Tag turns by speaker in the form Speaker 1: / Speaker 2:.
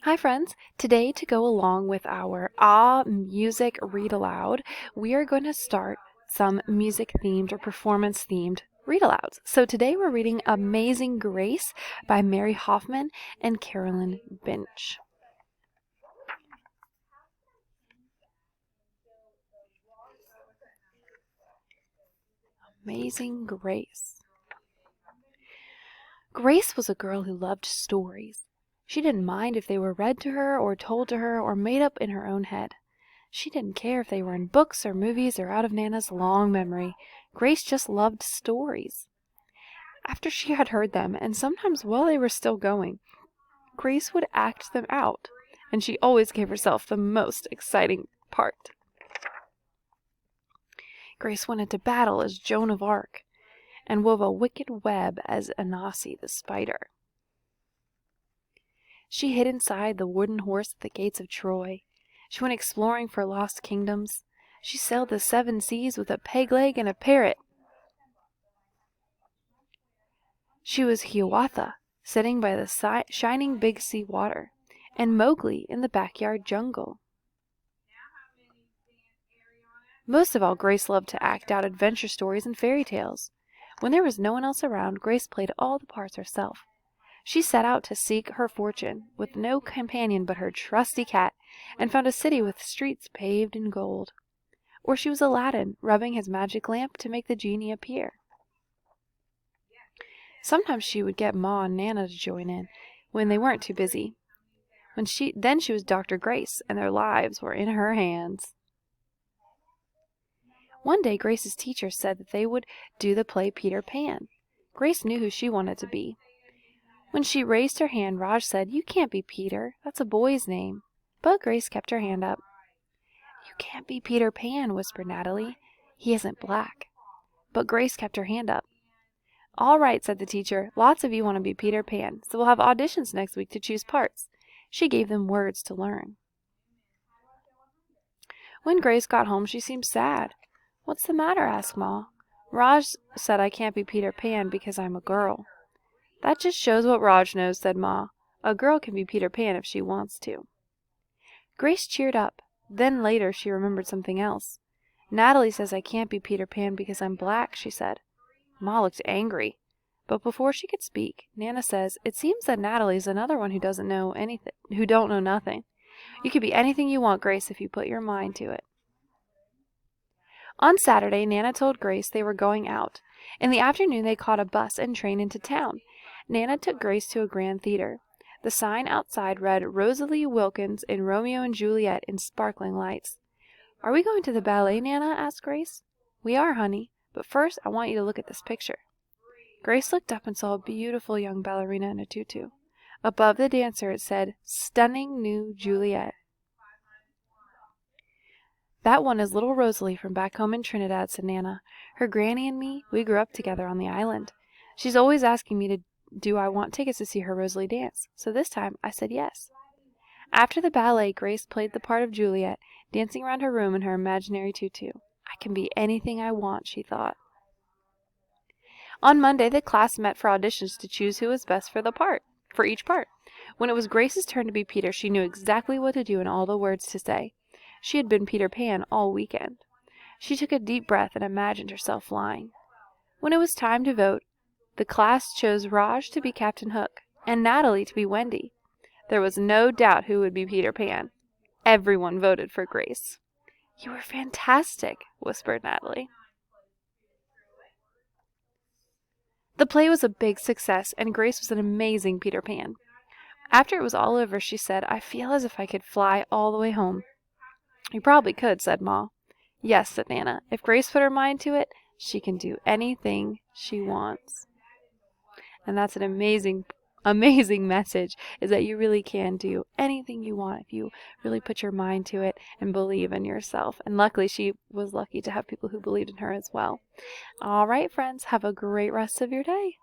Speaker 1: Hi friends, today to go along with our music read aloud, we are going to start some music themed or performance themed read alouds. So today we're reading Amazing Grace by Mary Hoffman and Carolyn Binch. Amazing Grace. Grace was a girl who loved stories. She didn't mind if they were read to her or told to her or made up in her own head. She didn't care if they were in books or movies or out of Nana's long memory. Grace just loved stories. After she had heard them, and sometimes while they were still going, Grace would act them out, and she always gave herself the most exciting part. Grace went into battle as Joan of Arc, and wove a wicked web as Anansi the spider. She hid inside the wooden horse at the gates of Troy. She went exploring for lost kingdoms. She sailed the 7 seas with a peg leg and a parrot. She was Hiawatha, sitting by the shining big sea water, and Mowgli in the backyard jungle. Most of all, Grace loved to act out adventure stories and fairy tales. When there was no one else around, Grace played all the parts herself. She set out to seek her fortune, with no companion but her trusty cat, and found a city with streets paved in gold. Or she was Aladdin, rubbing his magic lamp to make the genie appear. Sometimes she would get Ma and Nana to join in, when they weren't too busy. Then she was Dr. Grace, and their lives were in her hands. One day Grace's teacher said that they would do the play Peter Pan. Grace knew who she wanted to be. When she raised her hand, Raj said, "You can't be Peter. That's a boy's name." But Grace kept her hand up. "You can't be Peter Pan," whispered Natalie. "He isn't black." But Grace kept her hand up. "All right," said the teacher. "Lots of you want to be Peter Pan, so we'll have auditions next week to choose parts." She gave them words to learn. When Grace got home, she seemed sad. "What's the matter?" asked Ma. "Raj said I can't be Peter Pan because I'm a girl." "That just shows what Raj knows," said Ma. "A girl can be Peter Pan if she wants to." Grace cheered up. Then later she remembered something else. "Natalie says I can't be Peter Pan because I'm black," she said. Ma looked angry. But before she could speak, Nana says, "It seems that Natalie's another one who don't know nothing. You can be anything you want, Grace, if you put your mind to it." On Saturday, Nana told Grace they were going out. In the afternoon, they caught a bus and train into town. Nana took Grace to a grand theater. The sign outside read Rosalie Wilkins in Romeo and Juliet in sparkling lights. "Are we going to the ballet, Nana?" asked Grace. "We are, honey. But first, I want you to look at this picture." Grace looked up and saw a beautiful young ballerina in a tutu. Above the dancer, it said, "Stunning New Juliet." "That one is little Rosalie from back home in Trinidad," said Nana. "Her granny and me, we grew up together on the island. She's always asking me do I want tickets to see her Rosalie dance, so this time I said yes." After the ballet, Grace played the part of Juliet, dancing around her room in her imaginary tutu. "I can be anything I want," she thought. On Monday, the class met for auditions to choose who was best for each part. When it was Grace's turn to be Peter, she knew exactly what to do and all the words to say. She had been Peter Pan all weekend. She took a deep breath and imagined herself flying. When it was time to vote, the class chose Raj to be Captain Hook and Natalie to be Wendy. There was no doubt who would be Peter Pan. Everyone voted for Grace. "You were fantastic," whispered Natalie. The play was a big success, and Grace was an amazing Peter Pan. After it was all over, she said, "I feel as if I could fly all the way home." "You probably could," said Ma. "Yes," said Nana. "If Grace put her mind to it, she can do anything she wants." And that's an amazing message, is that you really can do anything you want if you really put your mind to it and believe in yourself. And luckily, she was lucky to have people who believed in her as well. All right, friends, have a great rest of your day.